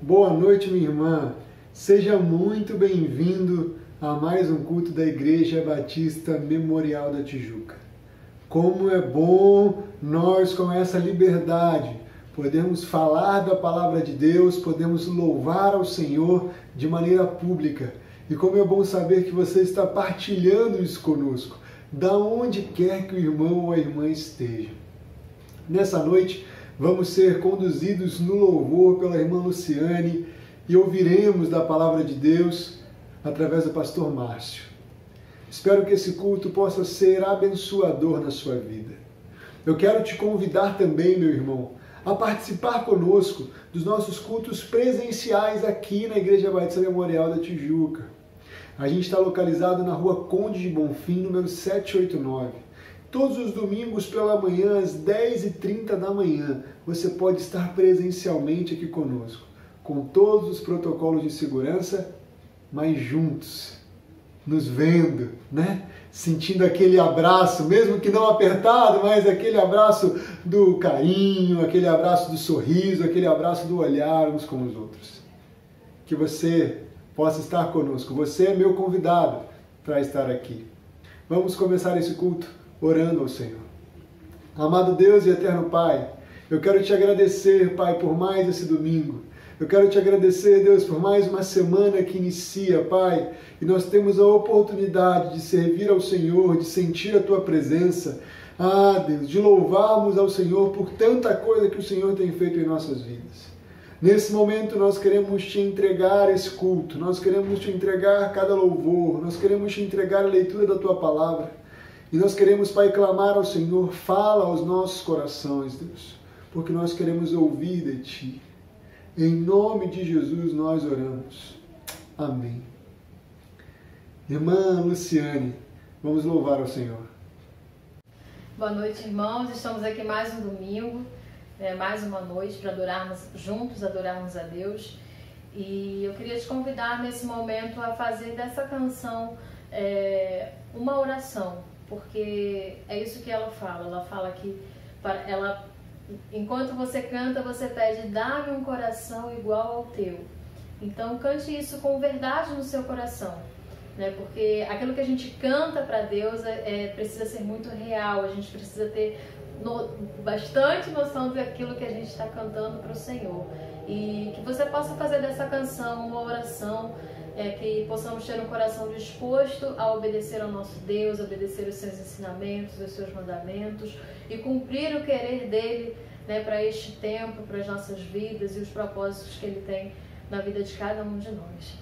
Boa noite, minha irmã. Seja muito bem-vindo a mais um culto da Igreja Batista Memorial da Tijuca. Como é bom nós, com essa liberdade, podemos falar da palavra de Deus, podemos louvar ao Senhor de maneira pública. E como é bom saber que você está partilhando isso conosco, da onde quer que o irmão ou a irmã esteja. Nessa noite, vamos ser conduzidos no louvor pela irmã Luciane e ouviremos da palavra de Deus através do pastor Márcio. Espero que esse culto possa ser abençoador na sua vida. Eu quero te convidar também, meu irmão, a participar conosco dos nossos cultos presenciais aqui na Igreja Batista Memorial da Tijuca. A gente está localizado na rua Conde de Bonfim, número 789. Todos os domingos pela manhã, às 10h30 da manhã, você pode estar presencialmente aqui conosco, com todos os protocolos de segurança, mas juntos, nos vendo, né? Sentindo aquele abraço, mesmo que não apertado, mas aquele abraço do carinho, aquele abraço do sorriso, aquele abraço do olhar uns com os outros. Que você possa estar conosco. Você é meu convidado para estar aqui. Vamos começar esse culto orando ao Senhor. Amado Deus e eterno Pai, eu quero te agradecer, Pai, por mais esse domingo. Eu quero te agradecer, Deus, por mais uma semana que inicia, Pai, e nós temos a oportunidade de servir ao Senhor, de sentir a Tua presença, Deus, de louvarmos ao Senhor por tanta coisa que o Senhor tem feito em nossas vidas. Nesse momento nós queremos te entregar esse culto, nós queremos te entregar cada louvor, nós queremos te entregar a leitura da Tua palavra, e nós queremos, Pai, clamar ao Senhor, fala aos nossos corações, Deus, porque nós queremos ouvir de Ti. Em nome de Jesus nós oramos. Amém. Irmã Luciane, vamos louvar ao Senhor. Boa noite, irmãos. Estamos aqui mais um domingo, mais uma noite para adorarmos juntos, adorarmos a Deus. E eu queria te convidar nesse momento a fazer dessa canção uma oração, porque é isso que ela fala. Ela fala que enquanto você canta, você pede, dá-me um coração igual ao teu. Então cante isso com verdade no seu coração, né? Porque aquilo que a gente canta para Deus precisa ser muito real. A gente precisa ter bastante noção daquilo que a gente está cantando para o Senhor. E que você possa fazer dessa canção uma oração, que possamos ter um coração disposto a obedecer ao nosso Deus, obedecer os seus ensinamentos, os seus mandamentos e cumprir o querer dele, né, para este tempo, para as nossas vidas e os propósitos que ele tem na vida de cada um de nós.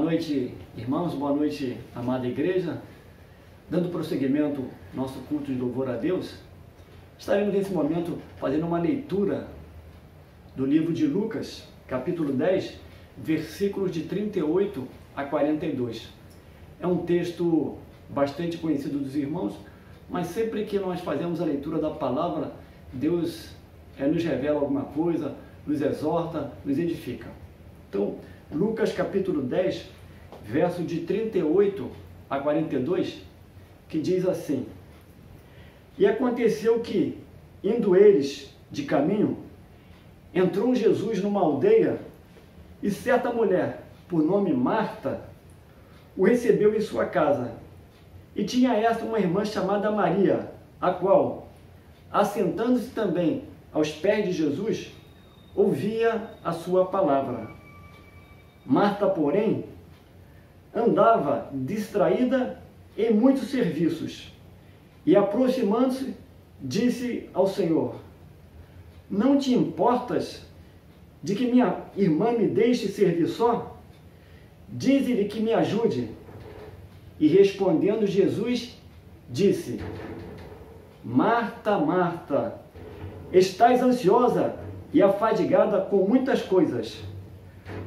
noite, irmãos, boa noite, amada igreja. Dando prosseguimento ao nosso culto de louvor a Deus, estaremos nesse momento fazendo uma leitura do livro de Lucas, capítulo 10, versículos de 38 a 42. É um texto bastante conhecido dos irmãos, mas sempre que nós fazemos a leitura da palavra, Deus nos revela alguma coisa, nos exorta, nos edifica. Então, Lucas capítulo 10, verso de 38 a 42, que diz assim: E aconteceu que, indo eles de caminho, entrou Jesus numa aldeia, e certa mulher, por nome Marta, o recebeu em sua casa. E tinha esta uma irmã chamada Maria, a qual, assentando-se também aos pés de Jesus, ouvia a sua palavra. Marta, porém, andava distraída em muitos serviços, e aproximando-se, disse ao Senhor: Não te importas de que minha irmã me deixe servir só? Dize-lhe que me ajude. E respondendo Jesus, disse: Marta, Marta, estás ansiosa e afadigada com muitas coisas,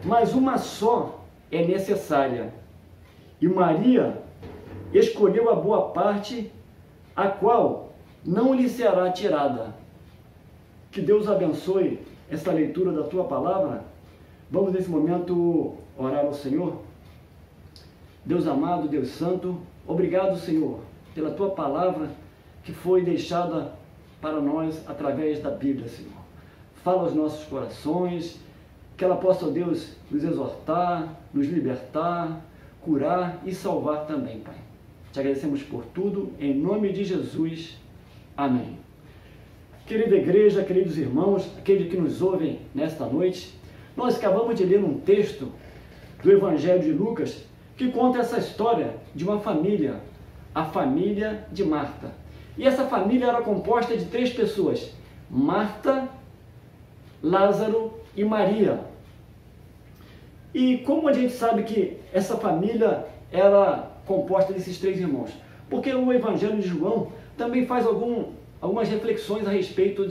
mas uma só é necessária. E Maria escolheu a boa parte, a qual não lhe será tirada. Que Deus abençoe essa leitura da tua palavra. Vamos nesse momento orar ao Senhor. Deus amado, Deus santo, obrigado, Senhor, pela tua palavra que foi deixada para nós através da Bíblia, Senhor. Fala aos nossos corações, que ela possa, Deus, nos exortar, nos libertar, curar e salvar também, Pai. Te agradecemos por tudo, em nome de Jesus. Amém. Querida igreja, queridos irmãos, aqueles que nos ouvem nesta noite, nós acabamos de ler um texto do Evangelho de Lucas que conta essa história de uma família, a família de Marta. E essa família era composta de 3 pessoas: Marta, Lázaro e Maria. E como a gente sabe que essa família era composta desses 3 irmãos? Porque o Evangelho de João também faz algumas reflexões a respeito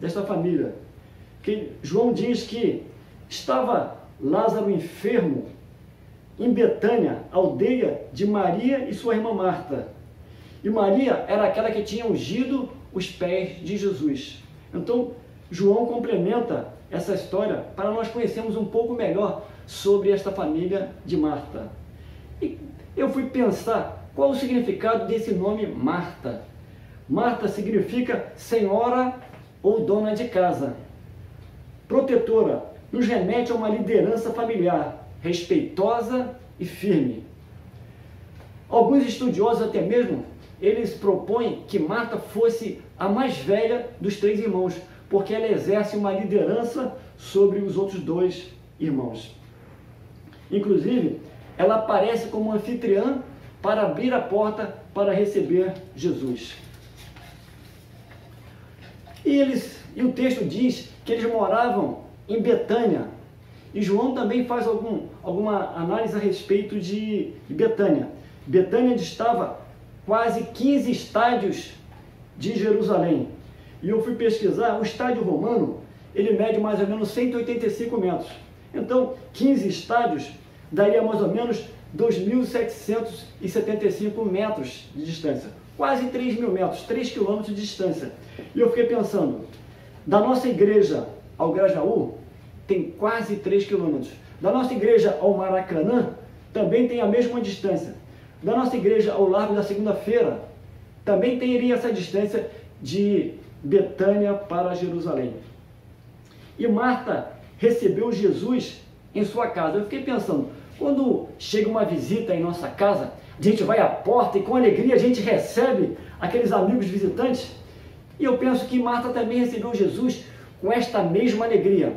dessa família. Que João diz que estava Lázaro enfermo em Betânia, aldeia de Maria e sua irmã Marta. E Maria era aquela que tinha ungido os pés de Jesus. Então, João complementa essa história para nós conhecermos um pouco melhor sobre esta família de Marta. E eu fui pensar qual o significado desse nome Marta. Marta significa senhora ou dona de casa. Protetora, nos remete a uma liderança familiar, respeitosa e firme. Alguns estudiosos até mesmo, eles propõem que Marta fosse a mais velha dos 3 irmãos, porque ela exerce uma liderança sobre os outros 2 irmãos. Inclusive, ela aparece como anfitriã para abrir a porta para receber Jesus. E o texto diz que eles moravam em Betânia. E João também faz alguma análise a respeito de Betânia. Betânia distava quase 15 estádios de Jerusalém. E eu fui pesquisar, o estádio romano, ele mede mais ou menos 185 metros. Então, 15 estádios daria mais ou menos 2.775 metros de distância. Quase 3.000 metros, 3 quilômetros de distância. E eu fiquei pensando, da nossa igreja ao Grajaú, tem quase 3 quilômetros. Da nossa igreja ao Maracanã, também tem a mesma distância. Da nossa igreja ao Largo da Segunda-feira, também teria essa distância de Betânia para Jerusalém. E Marta recebeu Jesus em sua casa. Eu fiquei pensando, quando chega uma visita em nossa casa, a gente vai à porta e com alegria a gente recebe aqueles amigos visitantes. E eu penso que Marta também recebeu Jesus com esta mesma alegria,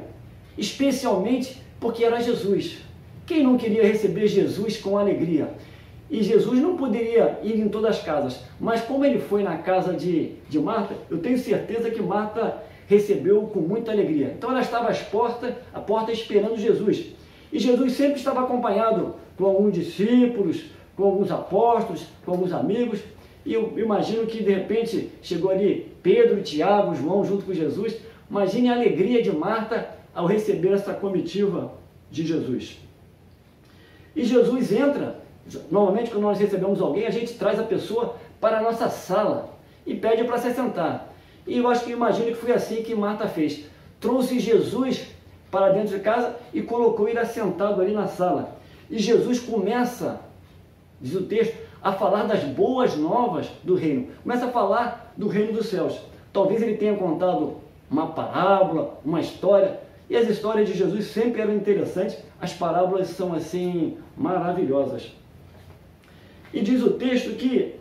especialmente porque era Jesus. Quem não queria receber Jesus com alegria? E Jesus não poderia ir em todas as casas, mas como ele foi na casa de Marta, eu tenho certeza que Marta recebeu com muita alegria. Então ela estava à porta esperando Jesus. E Jesus sempre estava acompanhado com alguns discípulos, com alguns apóstolos, com alguns amigos, e eu imagino que de repente chegou ali Pedro, Tiago, João junto com Jesus. Imagine a alegria de Marta ao receber essa comitiva de Jesus. E Jesus entra, normalmente quando nós recebemos alguém, a gente traz a pessoa para a nossa sala e pede para se sentar. E eu acho que imagino que foi assim que Marta fez. Trouxe Jesus para dentro de casa e colocou ele assentado ali na sala. E Jesus começa, diz o texto, a falar das boas novas do reino. Começa a falar do reino dos céus. Talvez ele tenha contado uma parábola, uma história. E as histórias de Jesus sempre eram interessantes. As parábolas são assim maravilhosas. E diz o texto que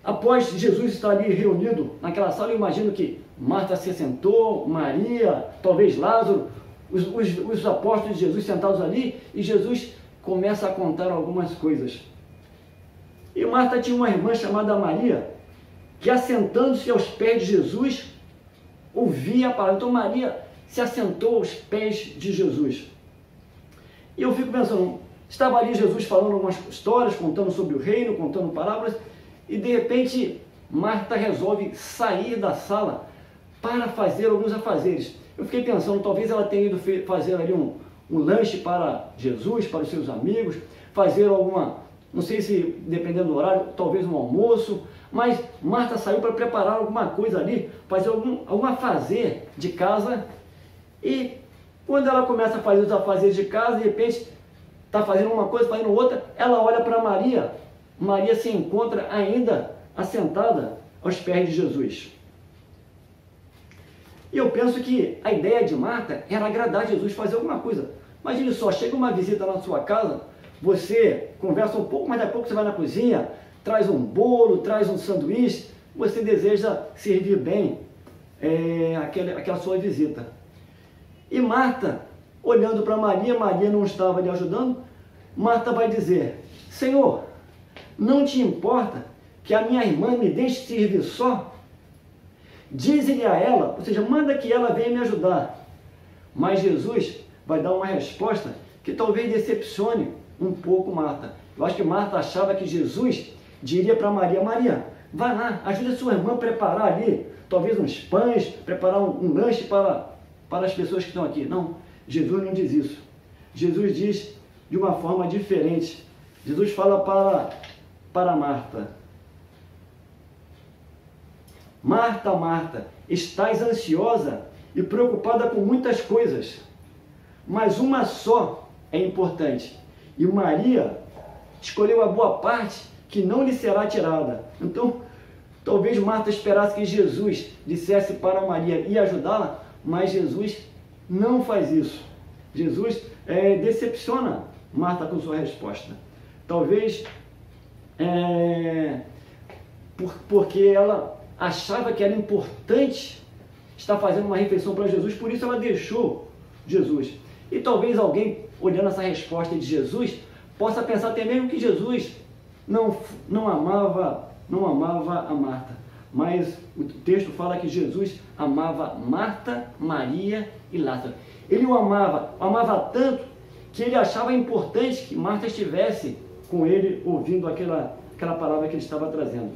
após Jesus estar ali reunido naquela sala, eu imagino que Marta se sentou, Maria, talvez Lázaro, os apóstolos de Jesus sentados ali, e Jesus começa a contar algumas coisas. E Marta tinha uma irmã chamada Maria, que assentando-se aos pés de Jesus, ouvia a palavra. Então Maria se assentou aos pés de Jesus. E eu fico pensando, estava ali Jesus falando algumas histórias, contando sobre o reino, contando parábolas, e de repente Marta resolve sair da sala para fazer alguns afazeres. Eu fiquei pensando, talvez ela tenha ido fazer ali um lanche para Jesus, para os seus amigos, fazer alguma, não sei se dependendo do horário, talvez um almoço, mas Marta saiu para preparar alguma coisa ali, fazer algum afazer de casa. E quando ela começa a fazer os afazeres de casa, de repente está fazendo uma coisa, fazendo outra, ela olha para Maria. Maria se encontra ainda assentada aos pés de Jesus. E eu penso que a ideia de Marta era agradar Jesus, fazer alguma coisa. Imagine só, chega uma visita na sua casa, você conversa um pouco, mas daqui a pouco você vai na cozinha, traz um bolo, traz um sanduíche, você deseja servir bem aquela sua visita. E Marta, olhando para Maria, Maria não estava lhe ajudando, Marta vai dizer, Senhor, não te importa que a minha irmã me deixe servir só? Dize-lhe a ela, ou seja, manda que ela venha me ajudar. Mas Jesus vai dar uma resposta que talvez decepcione um pouco Marta. Eu acho que Marta achava que Jesus diria para Maria, Maria, vai lá, ajude a sua irmã a preparar ali, talvez uns pães, preparar um lanche para as pessoas que estão aqui. Não, Jesus não diz isso. Jesus diz de uma forma diferente. Jesus fala para Marta, Marta, Marta, estás ansiosa e preocupada com muitas coisas, mas uma só é importante. E Maria escolheu a boa parte que não lhe será tirada. Então, talvez Marta esperasse que Jesus dissesse para Maria e ajudá-la, mas Jesus não faz isso. Jesus decepciona Marta com sua resposta. Talvez porque ela achava que era importante estar fazendo uma refeição para Jesus, por isso ela deixou Jesus. E talvez alguém, olhando essa resposta de Jesus, possa pensar até mesmo que Jesus não amava a Marta. Mas o texto fala que Jesus amava Marta, Maria e Lázaro. Ele o amava tanto que ele achava importante que Marta estivesse com ele ouvindo aquela palavra que ele estava trazendo.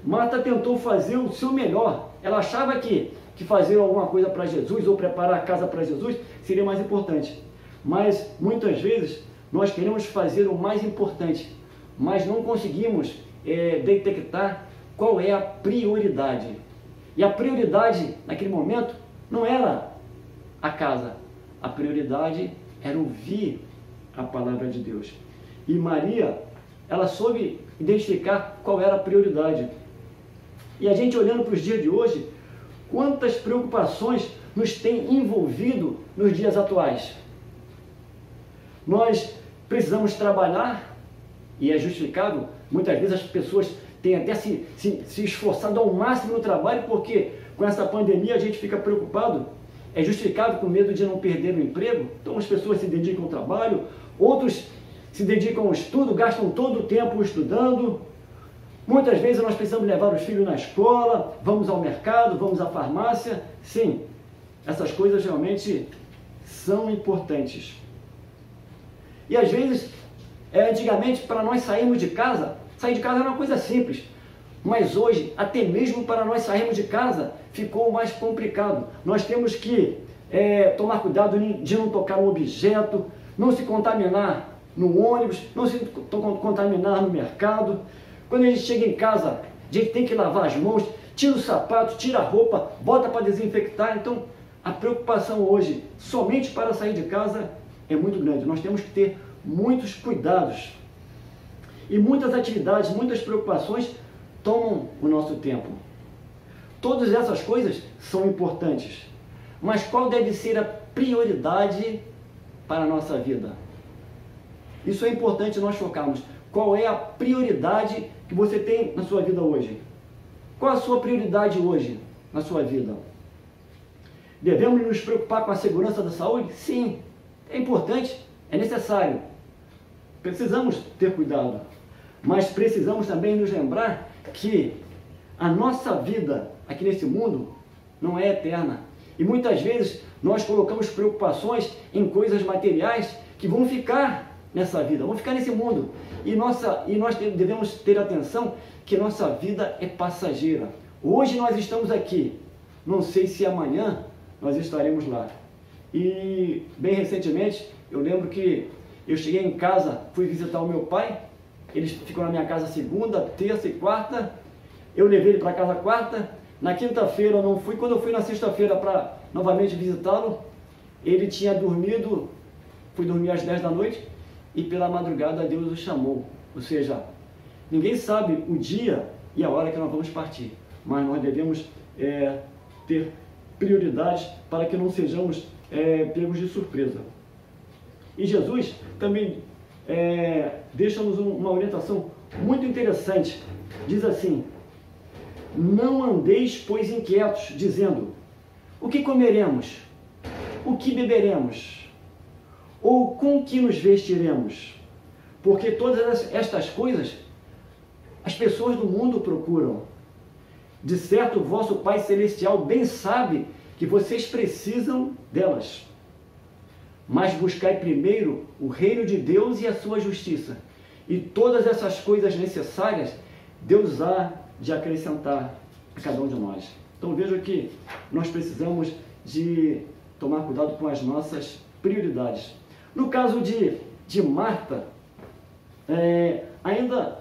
Marta tentou fazer o seu melhor. Ela achava que fazer alguma coisa para Jesus ou preparar a casa para Jesus seria mais importante. Mas muitas vezes nós queremos fazer o mais importante, mas não conseguimos detectar qual é a prioridade. E a prioridade naquele momento não era a casa. A prioridade era ouvir a palavra de Deus. E Maria, ela soube identificar qual era a prioridade. E a gente olhando para os dias de hoje, quantas preocupações nos tem envolvido nos dias atuais? Nós precisamos trabalhar, e é justificável, muitas vezes as pessoas têm até se esforçado ao máximo no trabalho, porque com essa pandemia a gente fica preocupado, é justificável com medo de não perder o emprego, então as pessoas se dedicam ao trabalho, outros se dedicam ao estudo, gastam todo o tempo estudando. Muitas vezes nós precisamos levar os filhos na escola, vamos ao mercado, vamos à farmácia. Sim, essas coisas realmente são importantes. E às vezes, antigamente, para nós sairmos de casa, sair de casa era uma coisa simples. Mas hoje, até mesmo para nós sairmos de casa, ficou mais complicado. Nós temos que tomar cuidado de não tocar no objeto, não se contaminar no ônibus, não se contaminar no mercado. Quando a gente chega em casa, a gente tem que lavar as mãos, tira o sapato, tira a roupa, bota para desinfectar. Então, a preocupação hoje, somente para sair de casa, é muito grande. Nós temos que ter muitos cuidados. E muitas atividades, muitas preocupações tomam o nosso tempo. Todas essas coisas são importantes. Mas qual deve ser a prioridade para a nossa vida? Isso é importante nós focarmos. Qual é a prioridade que você tem na sua vida hoje? Qual a sua prioridade hoje na sua vida? Devemos nos preocupar com a segurança da saúde? Sim, é importante, é necessário. Precisamos ter cuidado. Mas precisamos também nos lembrar que a nossa vida aqui nesse mundo não é eterna. E muitas vezes nós colocamos preocupações em coisas materiais que vão ficar nessa vida, vão ficar nesse mundo. E nós devemos ter atenção que nossa vida é passageira. Hoje nós estamos aqui, não sei se amanhã nós estaremos lá. E bem recentemente, eu lembro que eu cheguei em casa, fui visitar o meu pai, eles ficam na minha casa segunda, terça e quarta, eu levei ele para casa quarta, na quinta-feira eu não fui, quando eu fui na sexta-feira para novamente visitá-lo, ele tinha dormido, fui dormir às 10 da noite, e pela madrugada Deus o chamou. Ou seja, ninguém sabe o dia e a hora que nós vamos partir, mas nós devemos ter prioridades para que não sejamos pegos de surpresa. E Jesus também deixa-nos uma orientação muito interessante. Diz assim: não andeis, pois, inquietos, dizendo: o que comeremos? O que beberemos? Ou com que nos vestiremos? Porque todas estas coisas as pessoas do mundo procuram. De certo, o vosso Pai Celestial bem sabe que vocês precisam delas. Mas buscai primeiro o reino de Deus e a sua justiça, e todas essas coisas necessárias Deus há de acrescentar a cada um de nós. Então veja que nós precisamos de tomar cuidado com as nossas prioridades. No caso de Marta, ainda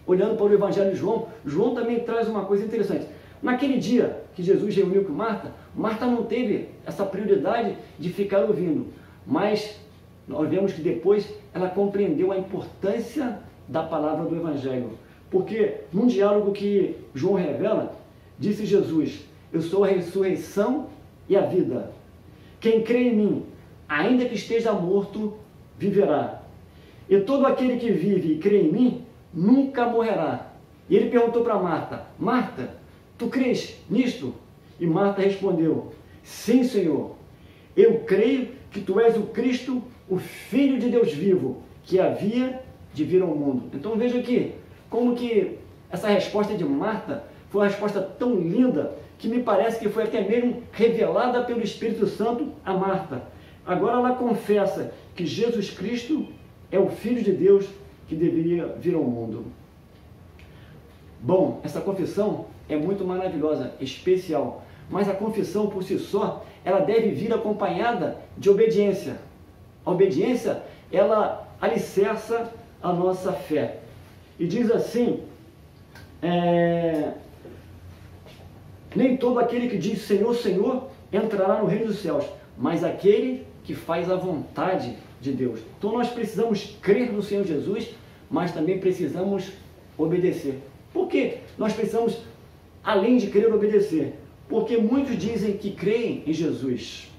olhando para o Evangelho de João, João também traz uma coisa interessante. Naquele dia que Jesus reuniu com Marta, Marta não teve essa prioridade de ficar ouvindo, mas nós vemos que depois ela compreendeu a importância da palavra do Evangelho. Porque num diálogo que João revela, disse Jesus: eu sou a ressurreição e a vida. Quem crê em mim, ainda que esteja morto, viverá. E todo aquele que vive e crê em mim, nunca morrerá. E ele perguntou para Marta: Marta, tu crês nisto? E Marta respondeu: sim, Senhor, eu creio que tu és o Cristo, o Filho de Deus vivo, que havia de vir ao mundo. Então veja aqui, como que essa resposta de Marta foi uma resposta tão linda, que me parece que foi até mesmo revelada pelo Espírito Santo a Marta. Agora ela confessa que Jesus Cristo é o Filho de Deus que deveria vir ao mundo. Bom, essa confissão é muito maravilhosa, especial, mas a confissão por si só, ela deve vir acompanhada de obediência. A obediência, ela alicerça a nossa fé. E diz assim, nem todo aquele que diz Senhor, Senhor, entrará no reino dos céus, mas aquele que faz a vontade de Deus. Então nós precisamos crer no Senhor Jesus, mas também precisamos obedecer. Por quê? Nós precisamos, além de crer, obedecer. Porque muitos dizem que creem em Jesus.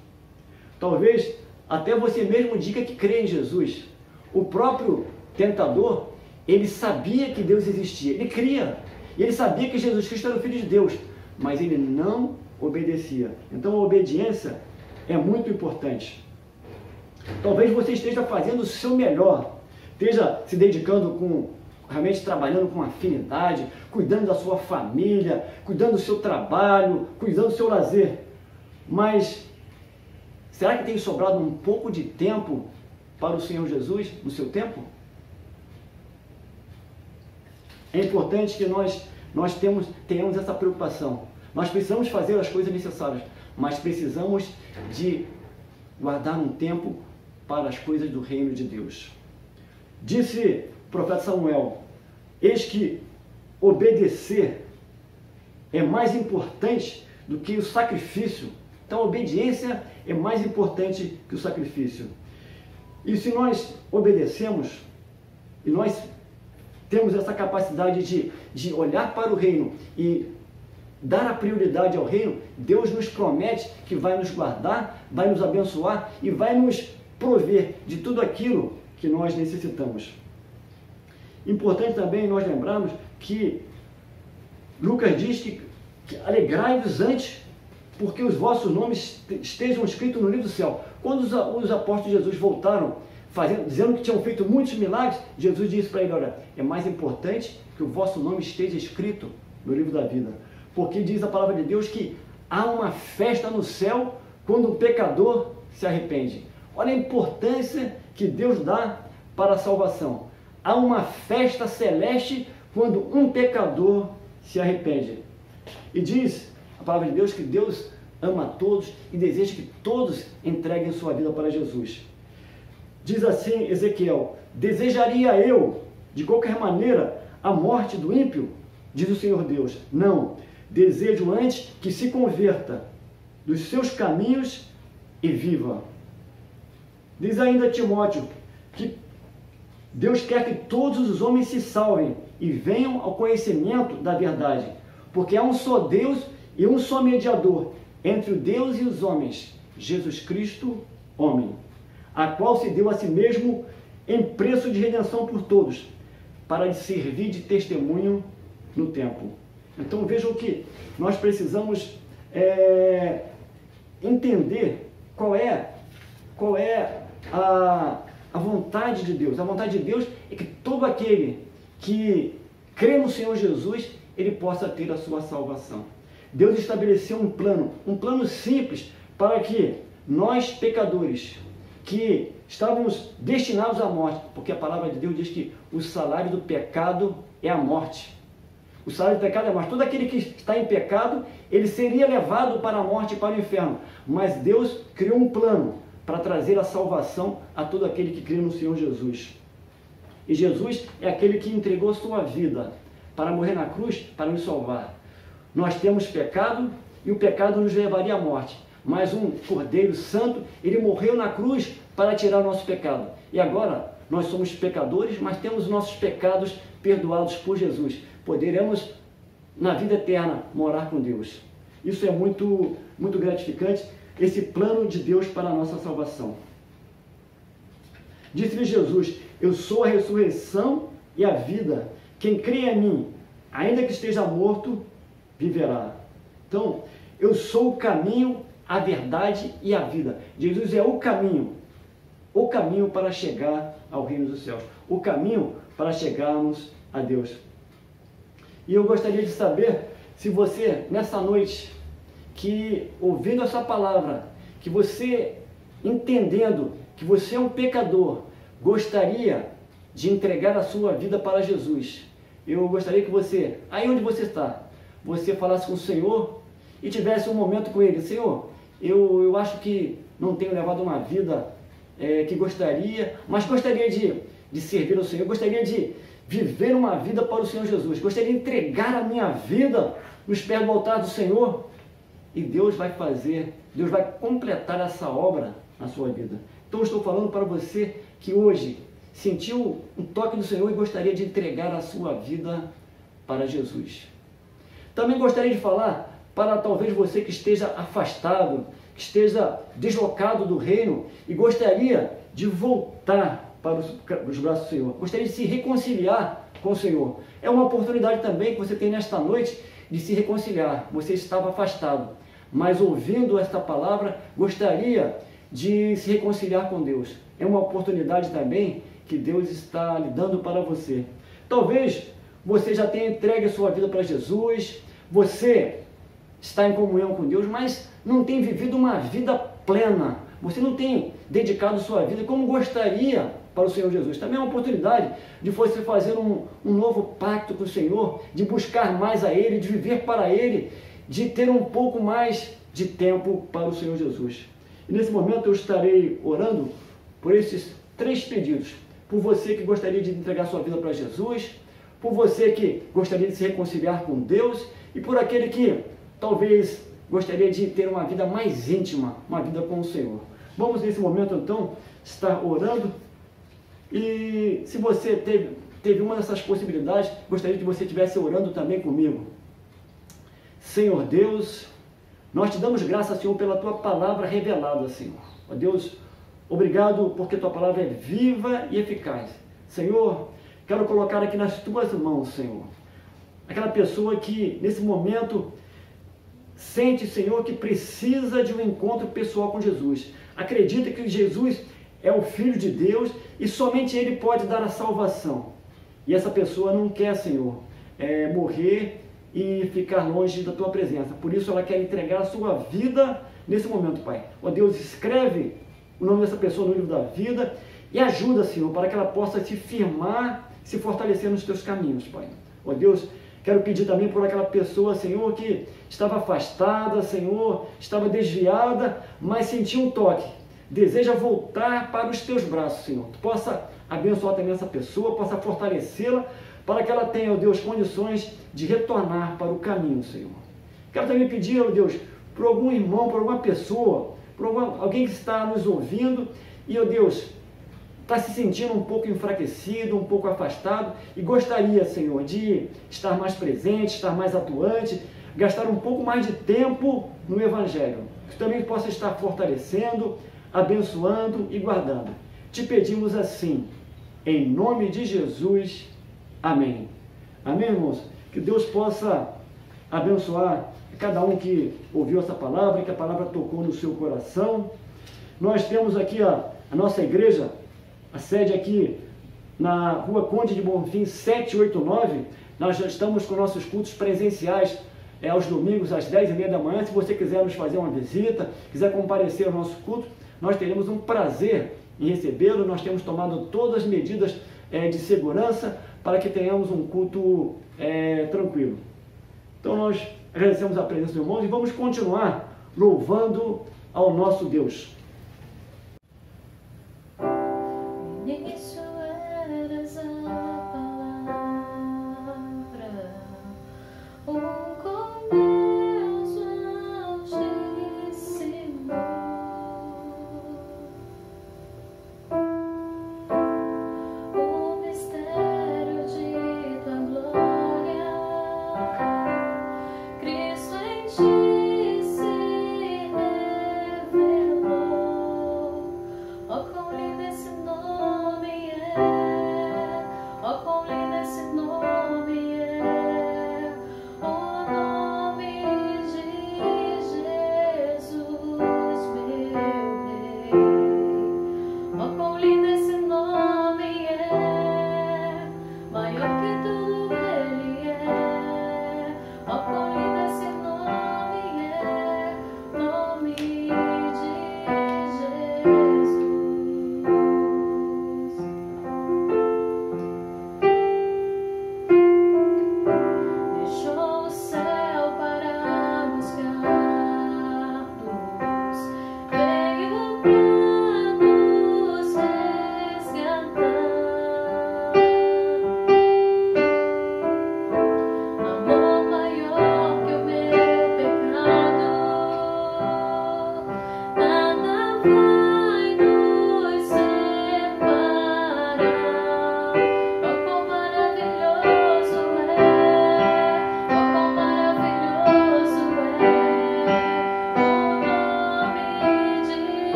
Talvez até você mesmo diga que crê em Jesus. O próprio tentador, ele sabia que Deus existia, ele cria. E ele sabia que Jesus Cristo era o Filho de Deus, mas ele não obedecia. Então a obediência é muito importante. Talvez você esteja fazendo o seu melhor, esteja se dedicando realmente trabalhando com afinidade, cuidando da sua família, cuidando do seu trabalho, cuidando do seu lazer. Mas será que tem sobrado um pouco de tempo para o Senhor Jesus no seu tempo? É importante que nós tenhamos essa preocupação. Nós precisamos fazer as coisas necessárias, mas precisamos de guardar um tempo para as coisas do reino de Deus. Disse o profeta Samuel: eis que obedecer é mais importante do que o sacrifício. Então a obediência é mais importante que o sacrifício. E se nós obedecemos, e nós temos essa capacidade de olhar para o reino e dar a prioridade ao reino, Deus nos promete que vai nos guardar, vai nos abençoar e vai nos prover de tudo aquilo que nós necessitamos. Importante também nós lembrarmos que Lucas diz que alegrai-vos antes, porque os vossos nomes estejam escritos no livro do céu. Quando os apóstolos de Jesus voltaram, dizendo que tinham feito muitos milagres, Jesus disse para ele: olha, é mais importante que o vosso nome esteja escrito no livro da vida. Porque diz a palavra de Deus que há uma festa no céu quando o pecador se arrepende. Olha a importância que Deus dá para a salvação. Há uma festa celeste quando um pecador se arrepende. E diz a palavra de Deus que Deus ama a todos e deseja que todos entreguem sua vida para Jesus. Diz assim Ezequiel: desejaria eu, de qualquer maneira, a morte do ímpio? Diz o Senhor Deus: não, desejo antes que se converta dos seus caminhos e viva. Diz ainda Timóteo que Deus quer que todos os homens se salvem e venham ao conhecimento da verdade, porque há um só Deus e um só mediador entre o Deus e os homens, Jesus Cristo, homem, a qual se deu a si mesmo em preço de redenção por todos, para lhe servir de testemunho no tempo. Então vejam que nós precisamos entender qual é a vontade de Deus. A vontade de Deus é que todo aquele que crê no Senhor Jesus, ele possa ter a sua salvação. Deus estabeleceu um plano simples para que nós, pecadores, que estávamos destinados à morte, porque a palavra de Deus diz que o salário do pecado é a morte. O salário do pecado é a morte. Todo aquele que está em pecado, ele seria levado para a morte e para o inferno. Mas Deus criou um plano para trazer a salvação a todo aquele que crê no Senhor Jesus. E Jesus é aquele que entregou sua vida para morrer na cruz, para nos salvar. Nós temos pecado e o pecado nos levaria à morte. Mas um Cordeiro Santo, ele morreu na cruz para tirar o nosso pecado. E agora nós somos pecadores, mas temos nossos pecados perdoados por Jesus. Poderemos, na vida eterna, morar com Deus. Isso é muito, muito gratificante, esse plano de Deus para a nossa salvação. Disse-lhe Jesus: eu sou a ressurreição e a vida. Quem crê em mim, ainda que esteja morto, viverá. Então, eu sou o caminho, a verdade e a vida. Jesus é o caminho para chegar ao reino dos céus, o caminho para chegarmos a Deus. E eu gostaria de saber se você, nessa noite, que ouvindo essa palavra, que você, entendendo que você é um pecador, gostaria de entregar a sua vida para Jesus. Eu gostaria que você, aí onde você está, você falasse com o Senhor e tivesse um momento com Ele. Senhor, eu acho que não tenho levado uma vida que gostaria, mas gostaria de servir ao Senhor, gostaria de viver uma vida para o Senhor Jesus, gostaria de entregar a minha vida nos pés do altar do Senhor, e Deus vai completar essa obra na sua vida. Então eu estou falando para você que hoje sentiu um toque do Senhor e gostaria de entregar a sua vida para Jesus. Também gostaria de falar para talvez você que esteja afastado, que esteja deslocado do reino e gostaria de voltar para os braços do Senhor, gostaria de se reconciliar com o Senhor. É uma oportunidade também que você tem nesta noite de se reconciliar. Você estava afastado, mas ouvindo esta palavra, gostaria de se reconciliar com Deus. É uma oportunidade também que Deus está lhe dando para você. Talvez você já tenha entregue a sua vida para Jesus, você está em comunhão com Deus, mas não tem vivido uma vida plena, você não tem dedicado sua vida como gostaria para o Senhor Jesus. Também é uma oportunidade de você fazer um novo pacto com o Senhor, de buscar mais a Ele, de viver para Ele, de ter um pouco mais de tempo para o Senhor Jesus. E nesse momento eu estarei orando por esses 3 pedidos. Por você que gostaria de entregar sua vida para Jesus, por você que gostaria de se reconciliar com Deus e por aquele que talvez gostaria de ter uma vida mais íntima, uma vida com o Senhor. Vamos nesse momento então estar orando, e se você teve uma dessas possibilidades, gostaria que você estivesse orando também comigo. Senhor Deus, nós te damos graça, Senhor, pela tua palavra revelada, Senhor. Ó Deus, obrigado porque tua palavra é viva e eficaz. Senhor, quero colocar aqui nas tuas mãos, Senhor, aquela pessoa que nesse momento sente, Senhor, que precisa de um encontro pessoal com Jesus. Acredita que Jesus é o Filho de Deus e somente Ele pode dar a salvação. E essa pessoa não quer, Senhor, morrer e ficar longe da tua presença. Por isso ela quer entregar a sua vida nesse momento, Pai. Ó Deus, escreve o nome dessa pessoa no livro da vida e ajuda, Senhor, para que ela possa se firmar, se fortalecer nos teus caminhos, Pai. Ó Deus, quero pedir também por aquela pessoa, Senhor, que estava afastada, Senhor, estava desviada, mas sentiu um toque. Deseja voltar para os teus braços, Senhor. Tu possa abençoar também essa pessoa, possa fortalecê-la, para que ela tenha, ó Deus, condições de retornar para o caminho, Senhor. Quero também pedir, ó Deus, por algum irmão, por alguma pessoa, por alguém que está nos ouvindo e, ó Deus, está se sentindo um pouco enfraquecido, um pouco afastado e gostaria, Senhor, de estar mais presente, estar mais atuante, gastar um pouco mais de tempo no Evangelho. Que também possa estar fortalecendo, abençoando e guardando. Te pedimos assim, em nome de Jesus. Amém. Amém, irmãos? Que Deus possa abençoar cada um que ouviu essa palavra, que a palavra tocou no seu coração. Nós temos aqui a nossa igreja, a sede aqui na Rua Conde de Bonfim 789. Nós já estamos com nossos cultos presenciais aos domingos às 10h30 da manhã. Se você quiser nos fazer uma visita, quiser comparecer ao nosso culto, nós teremos um prazer em recebê-lo. Nós temos tomado todas as medidas de segurança para que tenhamos um culto tranquilo. Então nós agradecemos a presença dos irmãos e vamos continuar louvando ao nosso Deus. Cristo em ti se revelou.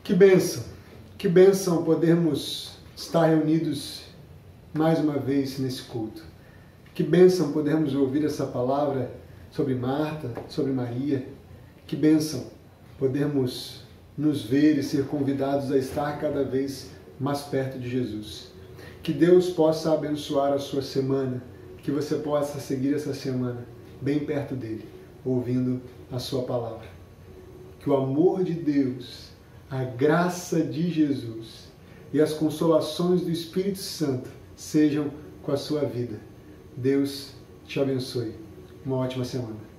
Que bênção podermos estar reunidos mais uma vez nesse culto. Que bênção podermos ouvir essa palavra sobre Marta, sobre Maria. Que bênção podermos nos ver e ser convidados a estar cada vez mais perto de Jesus. Que Deus possa abençoar a sua semana, que você possa seguir essa semana bem perto dele, ouvindo a sua palavra. Que o amor de Deus, a graça de Jesus e as consolações do Espírito Santo sejam com a sua vida. Deus te abençoe. Uma ótima semana.